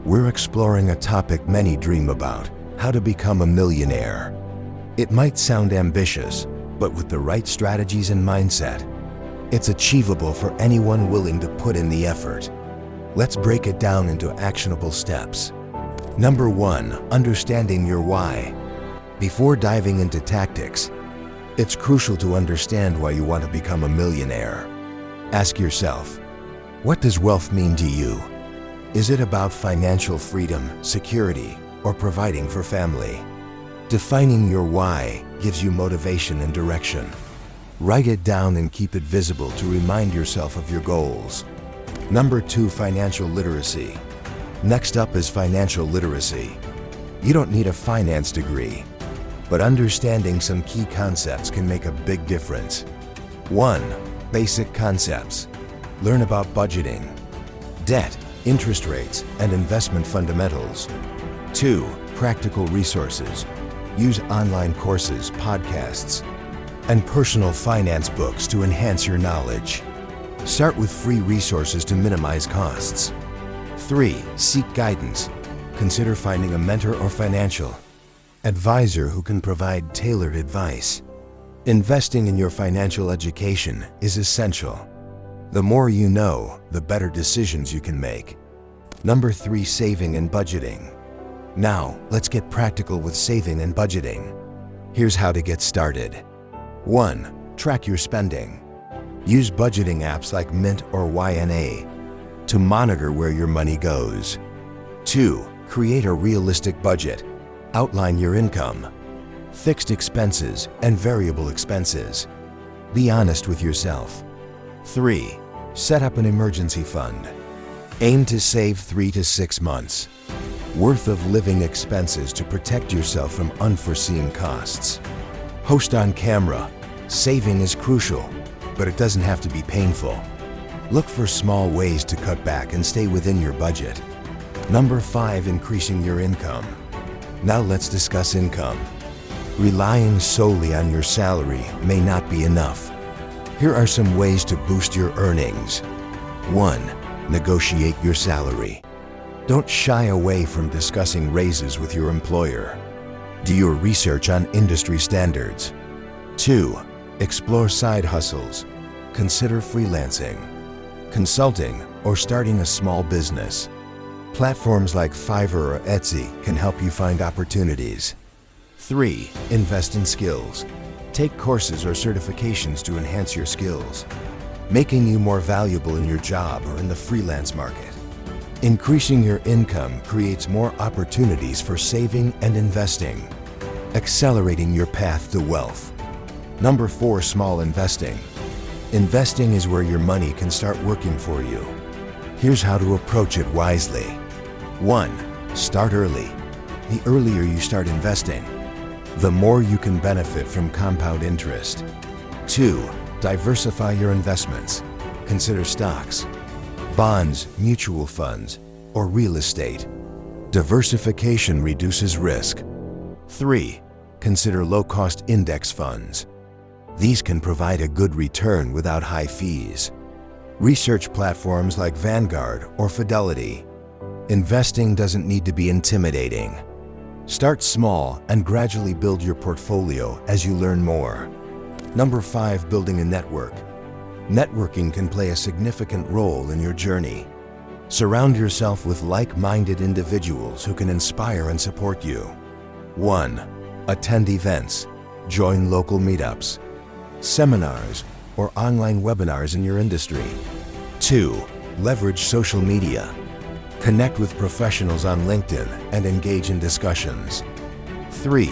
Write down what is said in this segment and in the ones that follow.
We're exploring a topic many dream about: how to become a millionaire. It might sound ambitious, but with the right strategies and mindset, it's achievable for anyone willing to put in the effort. Let's break it down into actionable steps. Number 1, understanding your why. Before diving into tactics, it's crucial to understand why you want to become a millionaire. Ask yourself, what does wealth mean to you? Is it about financial freedom, security, or providing for family? Defining your why gives you motivation and direction. Write it down and keep it visible to remind yourself of your goals. Number 2, financial literacy. Next up is financial literacy. You don't need a finance degree, but understanding some key concepts can make a big difference. 1. Basic concepts. Learn about budgeting, debt, interest rates, and investment fundamentals. 2. Practical resources. Use online courses, podcasts, and personal finance books to enhance your knowledge. Start with free resources to minimize costs. 3. Seek guidance. Consider finding a mentor or financial advisor who can provide tailored advice. Investing in your financial education is essential. The more you know, the better decisions you can make. Number 3, saving and budgeting. Now, let's get practical with saving and budgeting. Here's how to get started. 1. Track your spending. Use budgeting apps like Mint or YNA to monitor where your money goes. 2. Create a realistic budget. Outline your income, fixed expenses, and variable expenses. Be honest with yourself. 3. Set up an emergency fund. Aim to save 3 to 6 months worth of living expenses to protect yourself from unforeseen costs. Post on camera. Saving is crucial, but it doesn't have to be painful. Look for small ways to cut back and stay within your budget. Number 5, increasing your income. Now let's discuss income. Relying solely on your salary may not be enough. Here are some ways to boost your earnings. 1. Negotiate your salary. Don't shy away from discussing raises with your employer. Do your research on industry standards. 2. Explore side hustles. Consider freelancing, consulting, or starting a small business. Platforms like Fiverr or Etsy can help you find opportunities. 3. Invest in skills. Take courses or certifications to enhance your skills, making you more valuable in your job or in the freelance market. Increasing your income creates more opportunities for saving and investing, accelerating your path to wealth. Number 4, small investing. Investing is where your money can start working for you. Here's how to approach it wisely. 1. Start early. The earlier you start investing, the more you can benefit from compound interest. 2. Diversify your investments. Consider stocks, bonds, mutual funds, or real estate. Diversification reduces risk. 3. Consider low-cost index funds. These can provide a good return without high fees. Research platforms like Vanguard or Fidelity. Investing doesn't need to be intimidating. Start small and gradually build your portfolio as you learn more. Number 5, building a network. Networking can play a significant role in your journey. Surround yourself with like-minded individuals who can inspire and support you. 1. Attend events. Join local meetups, seminars, or online webinars in your industry. 2. Leverage social media. Connect with professionals on LinkedIn and engage in discussions. 3.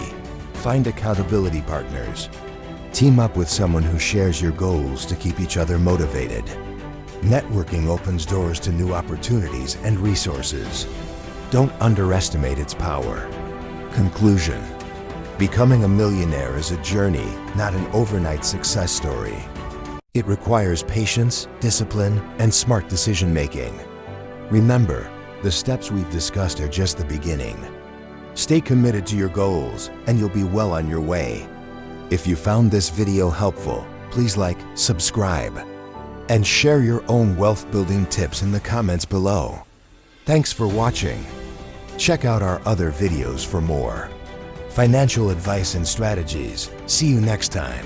Find accountability partners. Team up with someone who shares your goals to keep each other motivated. Networking opens doors to new opportunities and resources. Don't underestimate its power. Conclusion: becoming a millionaire is a journey, not an overnight success story. It requires patience, discipline, and smart decision-making. Remember, the steps we've discussed are just the beginning. Stay committed to your goals, and you'll be well on your way. If you found this video helpful, please like, subscribe, and share your own wealth-building tips in the comments below. Thanks for watching. Check out our other videos for more financial advice and strategies. See you next time.